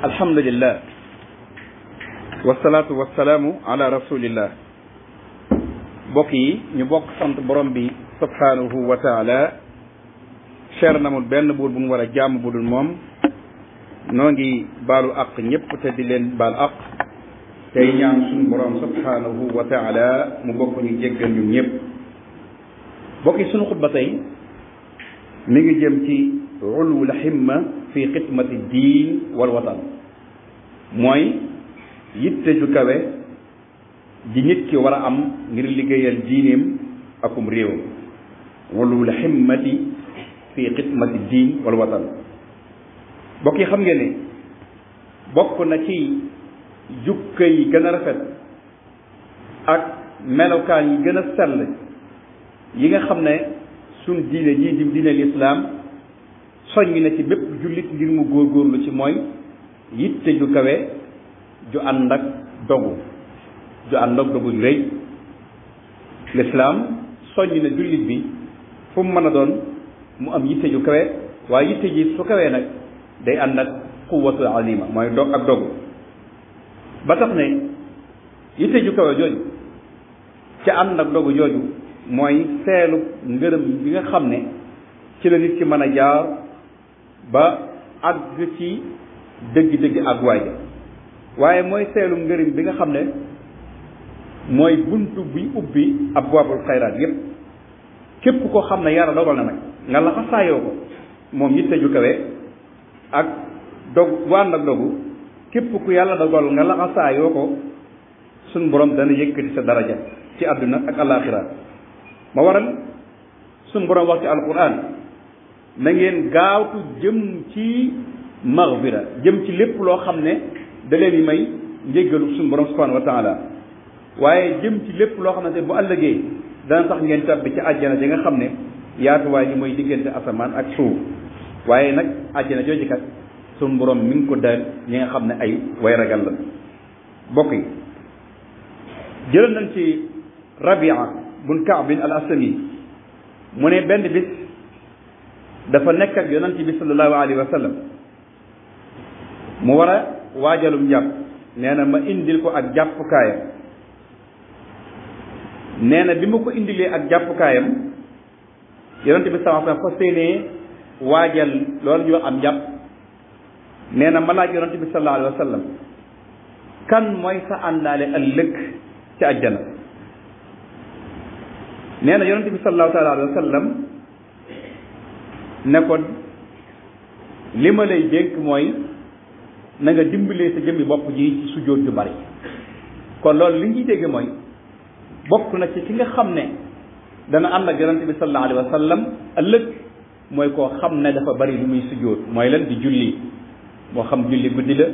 alhamdulillah wasalaatu wasalaamu ala rasulillah. mbokk yi ñu bokk sant borom bi subhanahu wa taala. cher namul benn buur bu mu war a jàmm bu dul moom. noo ngi baalu àq ñëpp te di leen baal àq tey ñaan suñu borom subhanahu wa taala mu bokk ñu jéggal ñun ñëpp. mbokk yi suñu xutba tey mi ngi jëm ci ulul himma fi xidmati diin wal watan, mooy yitte ju kawe ji nit ki war a am ngir liggéeyal diineem akum réewam. ulul himmati fi xidmati diin wal watan. bokk yi xam ngeen ne bokk na ci jukka yi gën a rafet ak melokaan yi gën a sell yi nga xam ne suñ diine jii di diine lislaam soññ na ci bépp jullit ngir mu góorgóorlu ci mooy yitte ju kawe ju ànd ak dogu ju rëy. lislaam soññ na jullit bi fu mu mën a doon mu am yitte ju kawe, waaye yitte ji su kawee nag day ànd ak quwwatul azima, mooy dog ak dogu. ba tax ne yitte ju kawe jooju ca ànd ak dogu jooju mooy seelu ngërëm bi nga xam ne ci la nit ki mën a jaar ba àgg ci dëgg-dëgg ak waay ja, waaye mooy seelu ngërëm bi nga xam ne mooy buntu bi ubbi abwaabul xayraat yépp. képp koo xam ne yàlla dogal na nag nga laxasaayoo ko moom yitte ju kawe ak dog bu ànd ak dogu, képp ku yàlla dogal nga laxasaayoo ko suñ borom dana yëkkati sa daraja ci àdduna ak alaaxira. ma waral suñ borom wax ci alquran na ngeen gaawtu jëm ci maghfira, jëm ci lépp loo xam ne da leen di may njéggalu suñ borom subhanahu wa taala, waaye jëm ci lépp loo xam ne bu ëllëgee dana tax ngeen tabbi ci àjjana ji nga xam ne yaatuwaay ji mooy diggante asamaan ak suuf. waaye nag àjjana jooju kat suñ borom mi ngi ko daal ñi nga xam ne ay way ragal la. bokk yi jëlal nañ ci Rabia bun Kaabin al Aslami mu ne benn bis dafa nekk ak yonent bi sallallahu alayhi wa sallam mu war a waajalum jàpp. nee na ma indil ko ak jàppukaayam. nee na bi ma ko indilee ak jàppukaayam yonent bi sallallahu alayhi wa sallam fa séenee waajal loolu ñu wax am jàpp. nee na ma laaj yonent bi sallallahu alayhi wa sallam kan mooy sa àndaale ëllëg ci àjjana. nee na yonent bi sallallahu taala alayhi wa sallam ne ko li ma lay dénk mooy na nga dimbalee sa jëmmi bopp ji ci sujjóot ju bari. kon loolu li ñuy dégg mooy bokk na ci ki nga xam ne dana ànd ak yonent bi sallallahu alayhi wa sallam ëllëg mooy koo xam ne dafa bari lu muy sujjóot, mooy lan di julli, moo xam julli guddi la,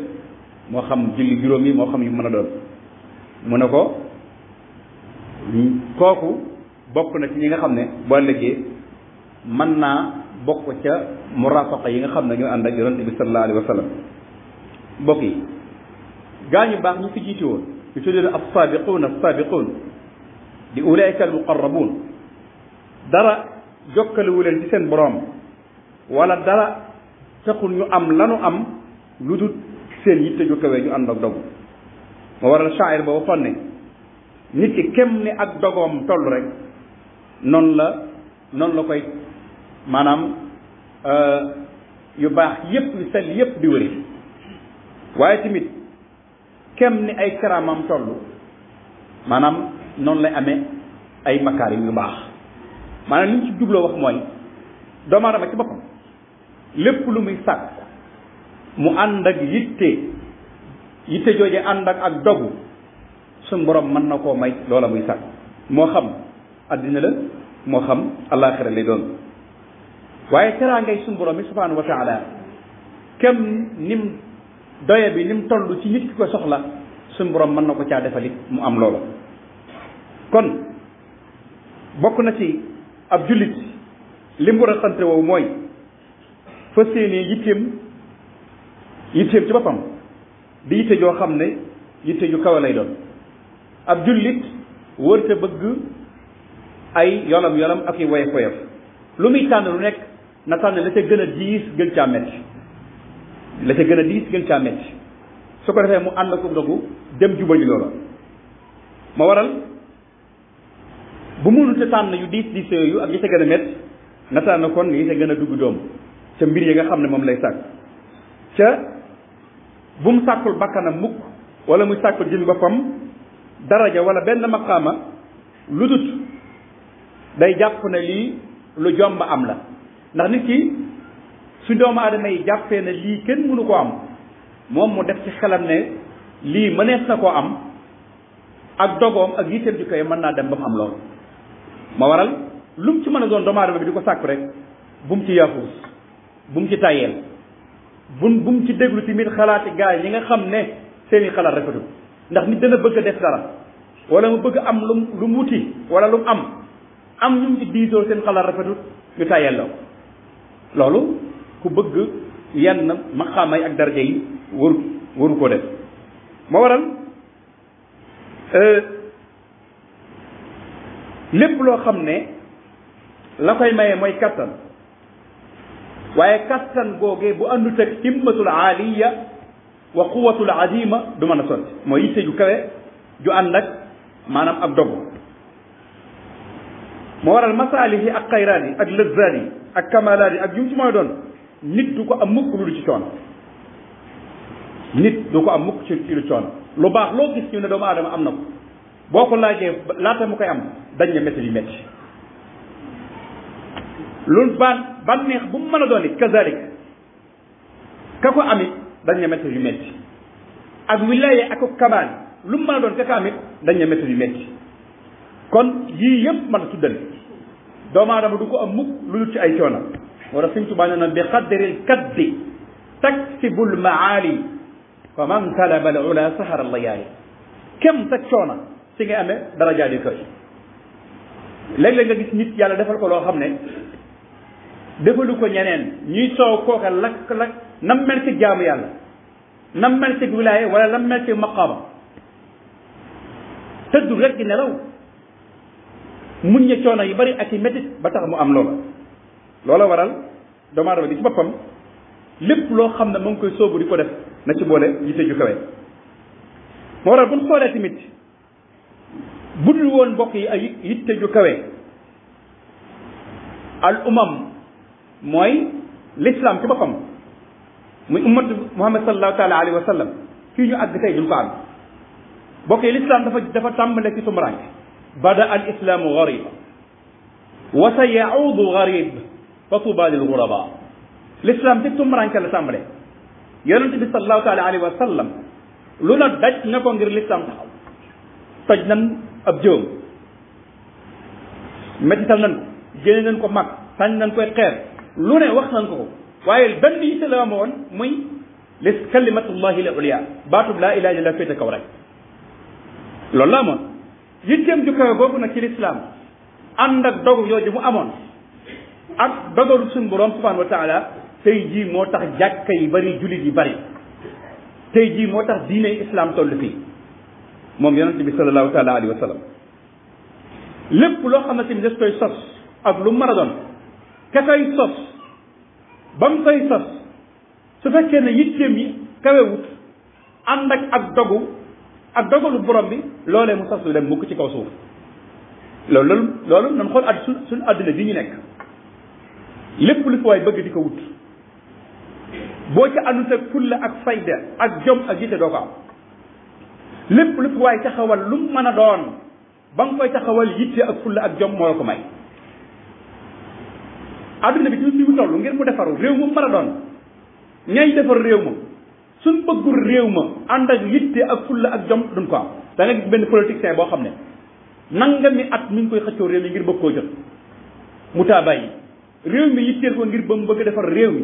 moo xam julli juróom yi, moo xam yu mën a doon. mu ne ko kooku bokk na ci ñi nga xam ne boo ëllëgee mën naa bokk ca murafaqa yi nga xam ne ñoo ànd ak yonent bi sallallahu alayhi wa sallam. bokk yi gaa ñu baax ñu fi jiiti woon ñu tuddee as-saabiquun as-saabiquun di ulaika al-muqarrabuun dara jokkalewu leen ci seen boroom wala dara taxul ñu am lanu am lu dul seen yitte ju kawe ju ànd ak dogu. moo waral shaa'ir ba waxoon ne nit ki kem ni ak dogoom toll rek noonu la koy maanaam yu baax yépp yu sell yépp di wëri. waaye tamit kem ni ay karaamam toll maanaam noonu lay amee ay makaarim yu baax. maanaam li ñu ci jubloo wax mooy doomu aadama ci boppam lépp lu muy sàkk mu ànd ak yitte jooje ànd ak dogu suñ borom mën na koo may loola muy sàkk, moo xam addina la moo xam alaxira lay doon. waaye teraangay suñ borom bi subhanahu wa taala kem nim doye bi nim toll ci nit ki ko soxla suñ borom mën na ko caa defalit mu am loola. kon bokk na ci ab jullit li mu war a sant woowu mooy fa séenee yitteem ci boppam di yitte joo xam ne yitte ju kawe lay doon. ab jullit wërte bëgg ay yolam ak i woyof lu muy tànn lu nekk na tànn la ca gën a diis gën caa metti la ca gën a diis gën caa metti su ko defee mu ànd ko dogu dem jubali loola ma waral bu mënut a tànn yu diis yooyu ak yi sa gën a métti na tànn kon yi sa gën a dugg doom ca mbir yi nga xam ne moom lay sàkk ca bu mu sàkkul bakkanam mukk wala muy sàkkul jëmi boppam daraja wala benn maqaama lu dut day jàpp ne lii lu jomb am la ndax nit ki su doomu aadama yi jàppee ne lii kenn mënu koo am moom mu def ci xelam ne lii mënees na koo am ak dogoom ak yitteem ji koy mën naa dem ba mu am loolu ma waral lu mu ci mën a doon doomu aadama bi di ko sàkku rek bu mu ci yaafuus bu mu ci tàyyeel bu mu ci déglu tamit xalaati gaa yi nga xam ne seeni xalaat rafetul ndax nit dana bëgg a def dara wala mu bëgg am lu mu wuti wala lu mu am ñu ci diisoo seen xalaat rafetul ñu tàyyeel la loolu ku bëgg yenn maqaama yi ak daraja yi waru koo def ma waral lépp loo xam ne la koy maye mooy kattan waaye kattan googee bu àndut ak himmatul aaliya wa quwatul azima du mën a sotti mooy yitte ju kawe ju ànd ak maanaam ak dogu moo waral masaalihi ak xayraat yi ak lëzzaat yi ak kamalaat yi ak yu ci mooy doon nit du ko am mukk lu ci coono nit du ko am mukk ci lu coono lu baax loo gis ñu ne doomu aadama am na ko boo ko laajee laata mu koy am dañ ne métti yu métti loolu bànneex bu mu mën a doon it kazalik ka ko amit dañ ne métti yu métti ak wilaya ak kamaan lu mu mën a doon ka ko amit dañ ne métti yu métti kon yii yëpp mën a tuddal doomu aadama du ko am mukk lu dul ci ay coono wala Sëñ Tuubaa nee na bi qadril kaddi taksibul maali fa man talaba al ula sahara layaali kem sa coono ci nga amee daraja di koy léeg-léeg nga gis nit yàlla defal ko loo xam ne defalu ko ñeneen ñuy soow kooka lakk nam mel ci jaamu yàlla nam mel ci wilaaya wala nam mel ci maqaama tëddu rek di nelaw muñ ña coono yu bari ak i métit ba tax mu am loola waral doomu aadama bi ci boppam lépp loo xam ne mu ngi koy sóobu di ko def na ci boole yitte ju kawe moo waral bu ñu xoolee tamit budul woon mbokk yi ay yitte ju kawe al umam mooy l'islam ci boppam muy ummatu muhammad sallallahu taala alayhi wa sallam fii ñu àgg tey duñ ko am mbokk yi l'islam dafa tàmbale ci tumuraanke bada al islaamu gariba wa sa yaudu garib fa tuba lil guraba l'islam ci tumuraanke la tàmbale yonente bi sallallahu taala alayhi wa sallam lu la daj na ko ngir l'islam taxaw toj nan ab jëwam métital nan ko génne nañ ko mag sañ nañ koy xeer lu ne wax nañ ko waaye benn yitte la ma woon muy li kalimatullahi al ulya baatub laa ilaha illallah féete kaw rek loolu la amoon yitteem ju kawe boobu nag ci lislaam ànd ak dogu yooju mu amoon ak dogalu suñu borom subhanahu wa taala tey jii moo tax jàkka yi bari jullit yi bari tey jii moo tax diine islam toll fii moom yonente bi sallallahu taala alayhi wa sallam lépp loo xam ne tamit des koy sos ak lu mën a doon ka koy sos ba mu koy sos su fekkee ne yitteem yi kawewut ànd ak dogalu borom bi loolee mu sos lu dem mukk ci kaw suuf loolu nan xool suñu àdduna bi ñu nekk lépp lu fi waay bëgg di ko wut boo ci àndut ak fulla ak fayda ak jom ak yitte doo ko am lépp lu fi waay taxawal lu mën a doon ba nga koy taxawal yitte ak fulla ak jom moo la ko may adduna bi ci mu toll ngir mu defaru réew mu mën a doon ñay defar réew ma suñ bëggul réew ma ànd ak yitte ak fulla ak jom duñ ko am da nga gis benn politicien boo xam ne nangami at mi ngi koy xëccoo réew mi ngir bëgg koo jot mu taa bàyyi réew mi yitteel ko ngir ba mu bëgg defar réew mi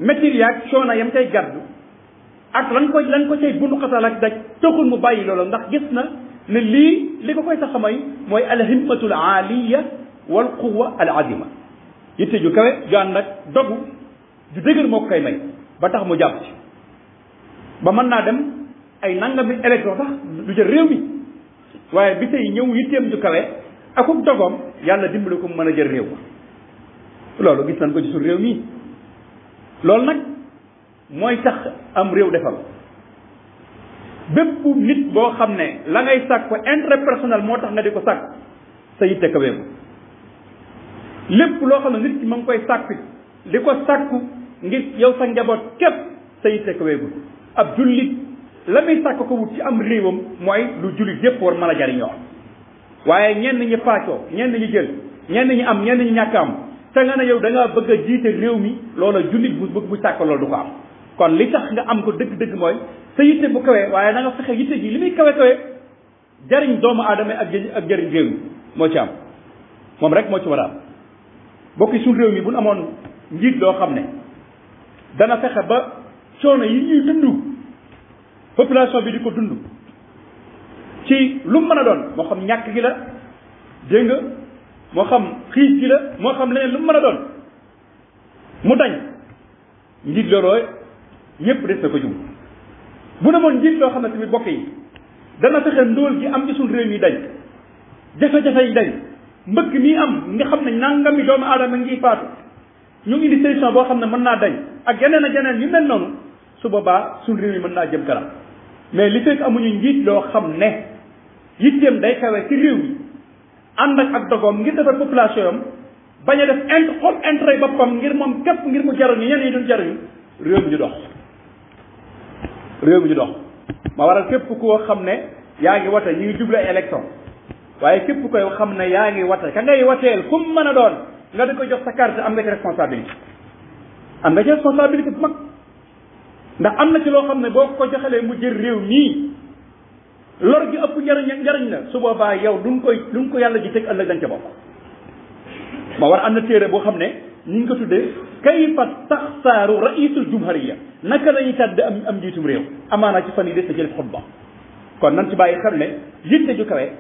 métti yaag coono yam cay gàddu ak lan ko cay bundu xatal ak daj taxul mu bàyyi loolu ndax gis na ne li ko koy tax a may mooy al himmatul aaliya wal quwa al azima yitte ju kawe ju ànd ak dogu ju dëgër moo ko koy may ba tax mu jàpp ci ba mën naa dem ay nangami élection sax du jël réew mi waaye bi tey ñëw yitteem ju kawe akub dogoom yàlla dimbali ko mu mën a jël réew ma loolu gis nañ ko ci suñu réew mi loolu nag mooy tax am réew defal bépp nit boo xam ne la ngay sàkk ko intérêt personnel moo tax nga di ko sàkk sa yitte kaweegu lépp loo xam ne nit ki ma ngi koy sàkk di ko sàkku ngir yow sa njaboot képp sa yitte kaweegu ab jullit la muy sàkk ko wut ci am réewam mooy lu jullit yépp war mën a jariñoo waaye ñenn ñi paacoo ñenn ñi jël ñenn ñi am ñenn ñi ñàkk am te nga ne yow da ngaa bëgg a jiite réew mi loola jullit bu sàkk loolu du ko am kon li tax nga am ko dëgg-dëgg mooy sa yitte bu kawee waaye da nga fexe yitte ji li muy kawe jariñ doomu aadama ak jariñ réew mi moo ci am moom rek moo ci war a am bokki suñu réew mi bu ñu amoon njiit loo xam ne dana fexe ba coono yi ñuy dund population bi di ko dund ci lu mu mën a doon moo xam ñàkk gi la dégg nga moo xam xiif gi la moo xam leneen lu mu mën a doon mu dañ njiit looloo ñëpp des na ko jum bu ne moon njiit loo xam ne tamit bokk yi dana fexe ndóol gi am ci suñu réew mi dañ jafe-jafe yi dañ mbëkk mi am nga xam ne nangami doomu aadama ngi faatu ñu ngi indi solution boo xam ne mën naa dañ ak yeneen ak yeneen yu mel noonu su boobaa suñu réew mi mën naa jëm kanam mais li fekk amuñu njiit loo xam ne yitteem day kawe ci réew mi ànd ak dogoom ngir defar population yam bañ a def xool intérêt boppam ngir moom képp ngir mu jaruñu ñenn yi duñ jaruñu réew mi ñu dox ma waral képp koo xam ne yaa ngi wate ñu ngi jublu ay élection waaye képp koy xam ne yaa ngi wate ka ngay wateel kum mën a doon nga di ko jox sa carte am nga ci responsabilité bu mag ndax am na ci loo xam ne boo ko joxalee mu jël réew mii lor gi ëpp njariñ la su boobaa yow duñ ko yàlla ji teg ëllëg dañ ca bokk ma war am na téere boo xam ne ñu ngi ko tuddee kayfa taxtaaru raisul jumhuriya naka lañuy tàdd am njiitum réew amaana ci fan yi des na jël xutba kon nan ci bàyyi xam ne yitte ju kawe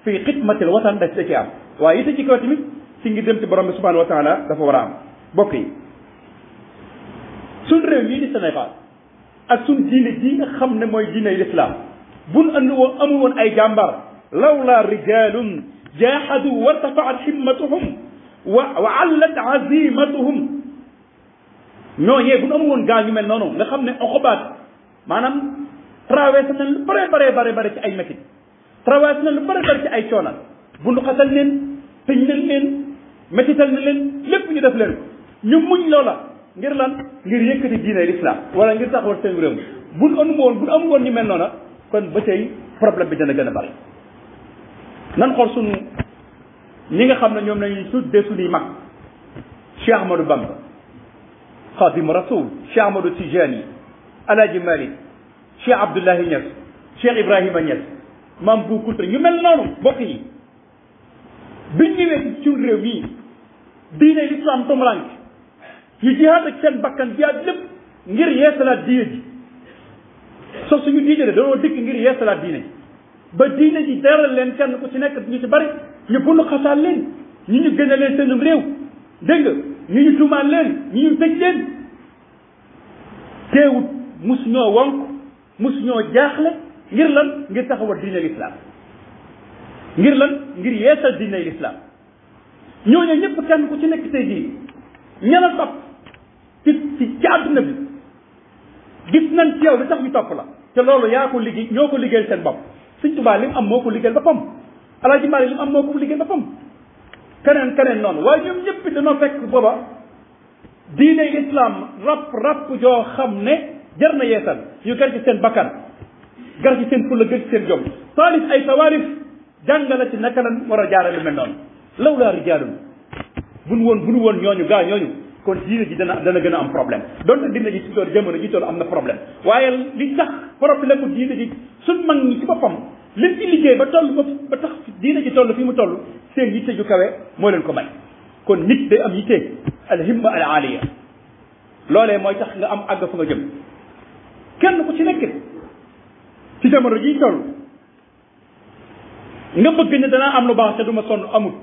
fii xidmatil watan da ci am waaye yitte ci kawe tamit ci ngi dem ci borom bi subhanahu wa taala dafa war a am bokk yi suñ réew yi di Sénégal ak suñ diine ji nga xam ne mooy diine l'islam buñ amul woon ay jàmbar lawla rijalun jahadu wartafaat himmatuhum wa allat azimatuhum ñooñee buñ amul woon gaa ñu mel noonu nga xam ne oxobaat maanaam traversé nañ lu bare ci ay métit traversé nañ lu bare ci ay coonal bundu xatal leen tëñ nañ leen métital na leen lépp ñu def leen ñu muñ loola ngir lan ngir yëkkati diine l'islam wala ngir taxawal seen réew mi buñ amul woon ñu mel noona kon ba tey problème bi dana gën a bari nan xool sunu ñi nga xam ne ñoom lañuy tuddee suñuy mag Cheikh Ahmadou Bamba Xaadimu Rasul Cheikh Ahmadou Tijani Alaaji Malik Cheikh Abdoulahi Niass Cheikh Ibrahima Niass Maam Bu Kunta ñu mel noonu bokk yi biñ ñëwee ci suñu réew mii diine l'islam tumuranke ñu jihaad ak seen bakkan jihaad lépp ngir yeesalaat diine ji so suñu diine de dañoo dikk ngir yeesalaat diine ji ba diine ji teeral leen kenn ku ci nekk ñu ci bari ñu bunu xasaal leen ñu gën a leen seenum réew dégg nga ñu tuumaal leen ñu tëj leen teewut musu ñoo wonk musu ñoo jaaxle ngir lan ngir taxawal diine l'islam ngir lan ngir yeesal diine l'islam ñooñu ñëpp kenn ku ci nekk tey jii ñana topp ci àdduna bi gis nañ ci yow li tax ñu topp la te loolu yaa ko liggéey ñoo ko liggéeyal seen bopp Sëñ Tuubaa li mu am moo ko liggéeyal boppam Alaaji Maalik li mu am moo ko liggéeyal boppam keneen noonu waaye ñoom ñëpp dañoo fekk booba diine islam rapp joo xam ne jar na yeesal ñu gar ci seen bakkan gar ci seen fulla gar ci seen jom taalif ay tawaarif jàngale ci naka lan war a jaarale lu mel noonu lawlaa rijaalun bu nu woon ñooñu kon diine ji dana gën a am problème donte diine ji ci tool jamono ji toll am na problème waaye li tax problème bu diine ji suñ mag ñi ci boppam liñ ci liggéey ba tax diine ji toll fi mu toll seen yitte ju kawe moo leen ko may kon nit day am yitte al himma al aaliya loolee mooy tax nga am àgg fa nga jëm kenn ku ci nekk ci jamono ji toll nga bëgg ne danaa am lu baax te du ma sonn amut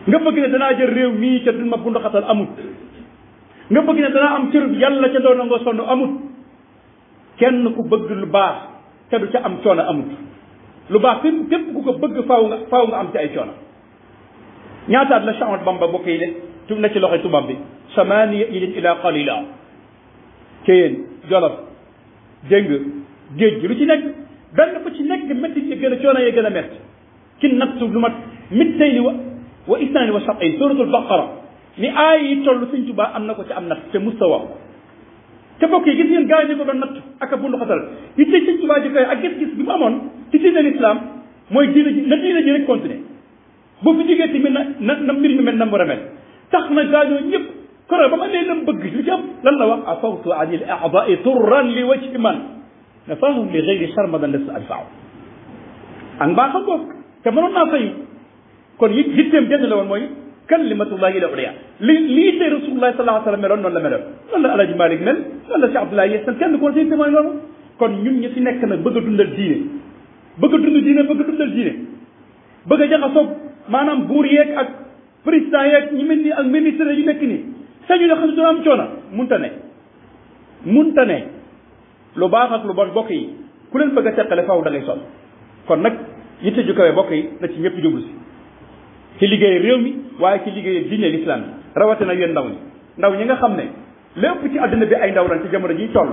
nga bëgg ne danaa jël réew mii ca du ma bunduxatal amut nga bëgg ne danaa am cër yàlla ca doon nga sonn amut kenn ku bëgg lu baax te du ca am coono amut lu baax képp ku ko bëgg faaw nga am ci ay coono ñaataat la Cheikh Ahmadou Bamba bokk yi ne na ci loxoy tubaab bi samaniya ilin ila qalila Ceyeen Jolof dégg géej gi lu ci nekk benn bu ci nekk métti yi gën a coono yi gën a métti ci nattu lu mat mittayni wa isnaani wa sab'in suratul baqara ni aay yi toll Sëñ Tuubaa am na ko ci am natt te mustawa te bokk yi gis ngeen gaa yi ko doon natt ak a bundu xatal yi tey Sëñ Tuubaa ji koy ak gis-gis bi mu amoon ci diine l'islam mooy diine ji na diine ji rek continuer boo fi jógee tamit na mbir mi mel na mu remel tax na gaañoo ñëpp koro ba ma nee nam bëgg li ci am lan la wax afawtu anil a'da'i turran li wajhi man nafahum li ghayri sharmadan las adfa'u ak mbaa xam boog te mënoon naa fay kon yitteem jenn la woon mooy kalimatullahi la uliya lii tey rasulullahi sallallahu alayhi wa sallam meloon noonu la meloon noonu la Alaaji Malik mel noonu la Cheikh Abdoulaye Yes kenn ko ci mooy loolu kon ñun ñi fi nekk nag bëgg a dundal diine bëgg a dund diine bëgg a dundal diine bëgg a jaxasoog maanaam buur yeeg ak président yeeg ñu mel ni ak ministre yu nekk nii sañu ne xam ne dina am coono munta ne lu baax ak lu bon bokk yi ku leen bëgg a teqale faaw da ngay sonn kon nag yitte ju kawe bokk yi na ci ñëpp jublu si ci liggéey réew mi waaye ci liggéey diine l'islam bi rawatina yéen ndaw ñi nga xam ne lépp ci àddina bi ay ndaw lañ ci jamono ji toll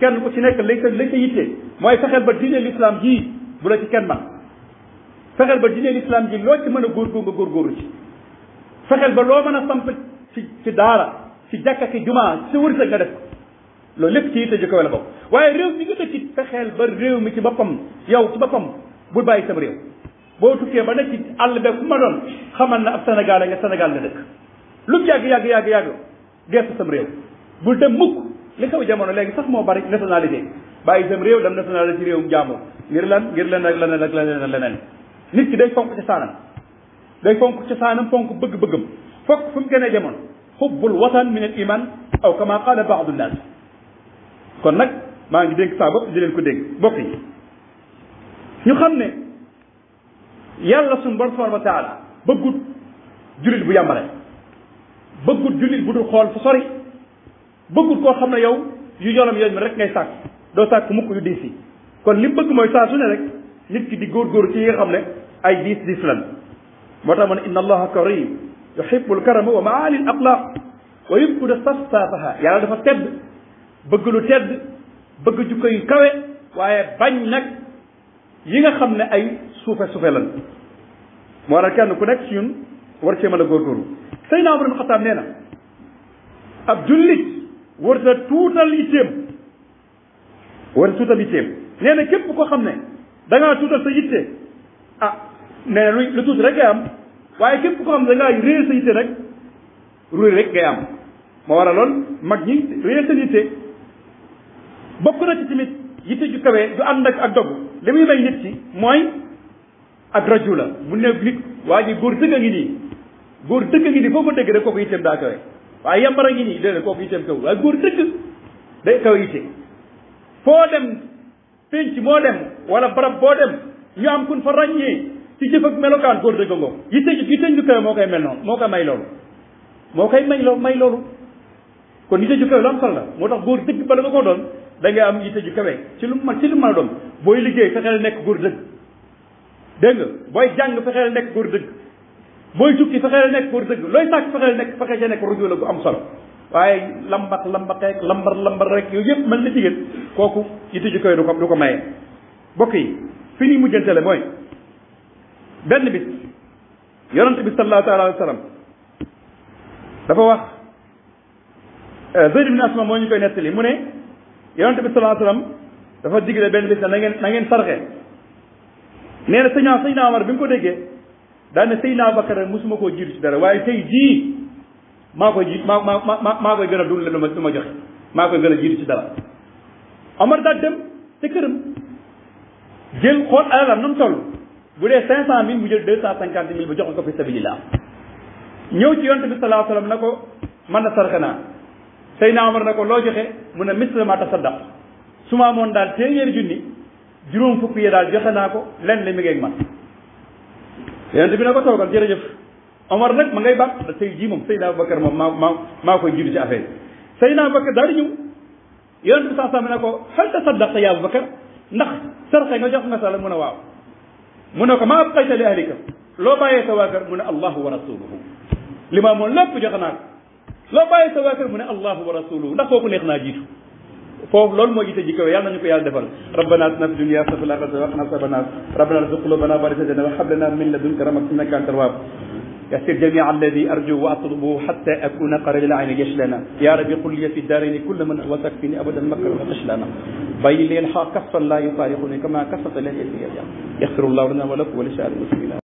kenn ku ci nekk lay sa yitte mooy fexeel ba diine l'islam ji bu la ci kenn man fexeel ba diine l'islam ji loo ci mën a góorgóorlu ci fexeel ba loo mën a samp ci daara ci jàkka ki jumaa ci wërsëg nga def ko loolu lépp ci yitte ju kawe la bokk waaye réew mi nga dëkk fexeel ba réew mi ci boppam yow ci boppam bul bàyyi sam réew boo tukkee ba nekk ci àll be fu ma doon xamal na ab Sénégal nga Sénégal nga dëkk lu mu yàgg geesu sam réew bul dem mukk li xew jamono léegi sax moo bari nationalité bàyyi sam réew dem nationalité ci réewum jàmbur ngir leen ak leneen nit ki day fonk ci saanam fonk bëgg-bëggam fokk fu mu gënee jamono xubbul watan min al iman aw kama qaala baadu nnaas kon nag maa ngi dénk saa bopp di leen ko dégg bokk yi ñu xam ne yàlla suñu borom subhanahu wa taala bëggut jullit bu yàmbare bëggut jullit bu dul xool fu sori bëggut koo xam ne yow yu yolam yooyu rek ngay sàkk doo sàkk mukk yu diis yi kon li bëgg mooy saa su ne rek nit ki di góorgóorlu ci yi nga xam ne ay diis lan moo tax ma ne inna allaha karim yuhibbul karama wa maali al axlaq wa yubkuda safsafaha yàlla dafa tedd bëgg lu tedd bëgg jukko yu kawe waaye bañ nag yi nga xam ne ay suufe lan moo tax kenn ku nekk ci ñun war cee mën a góorgóorlu Seydina Umar ibn Xattaab nee na ab jullit warta tuutal yitteem nee na képp ko xam ne da ngaa tuutal sa yitte nee na lu tuuti rek ngay am waaye képp ko xam ne da ngaa réer sa yitte rek ruy rek ngay am moo waral lool mag ñi réer seen yitte bokk na ci tamit yitte ju kawe du ànd ak dogg li muy may nit ci mooy ak rajula mu ne nit waa ji góor dëgg a ngi nii foo ko dégg rek kooku yitteem daa kawe waaye yambara ngi nii déedéet kooku yitteem kaw waaye góor dëgg day kawe yitte foo dem penc moo dem wala barab boo dem ñu am kun fa ràññee ci jëf ak melokaan góor dëgg ngoo yitte ju kawe moo koy mel noonu moo koy may loolu kon yitte ju kawe lu am solo la moo tax góor dëgg bala nga koo doon da nga am yitte ju kawe ci lu mën a doon booy liggéey fexeel nekk góor dëgg dégg nga booy jàng fexeel nekk góor dëgg booy tukki fexeel nekk góor dëgg looy sàkk fexe ca nekk ruju la gu am solo waaye lambaxeek lambar rek yooyu yëpp mën na jigéen kooku yitte ju kawe du ko maye bokk yi fi ñuy mujjantele mooy benn bis yonent bi sallallahu taala alayhi wa sallam dafa wax Zayd ibn Asma moo ñu koy nettali mu ne yonent bi sallallahu alayhi wa sallam dafa digle benn bis ne na ngeen sarxe nee na Seydina Omar bi mu ko déggee daan ne Seydina Abubakar mosuma koo jiitu ci dara waaye tey jii maa koy gën a dund lu ma joxe maa koy gën a jiitu ci dara Omar daal dem te këram jël xool alalam nu mu toll bu dee 500.000 mu jël 250.000 ba joxe ko fi sabilillah ñëw ci yonent bi sallallahu alayhi wa sallam na ko man na sarxe naa Seydina Omar na ko loo joxe mu ne misla ma tasaddaq su ma amoon daal téeméeri junni juróom fukk yi daal joxe naa ko lenn li mi ngeeg man yonent bi na ko toogal jërëjëf Omar nag ma ngay bàq da tey jii moom Seydina Abubakar moom maa koy jiitu ci affaire yi Seydina Abubakar daal di ñëw yonent bi sax ne ko hal tasaddaqta ya Abubakar ndax sarxe nga jox nga sala mu ne waaw mu ne ko ma abqayta li ahlika loo bàyyee sa waa kër mu ne allahu wa rasuluhu li ma moom lépp joxe naa ko loo bàyyee sa waa kër mu ne allahu wa rasuluhu ndax kooku neex naa jiitu foofu loolu moo ite ji kawe yàlla nañu ko yàlla defal rabbana atina fid dunya hasanatan wa fil akhirati hasanatan wa qina adhaban nar rabbana arzuq qulubana ba'da idh hadaytana wa hab lana min ladunka rahmatan innaka antal wahhab يسر جميع الذي أرجو وأطلبه حتى أكون قريب العين يشلنا يا ربي قل لي في الدارين كل من هو تكفيني أبدا مكر وتشلنا بين لي الحق كفا لا يفارقني كما كفت لي يغفر الله لنا ولكم ولسائر المسلمين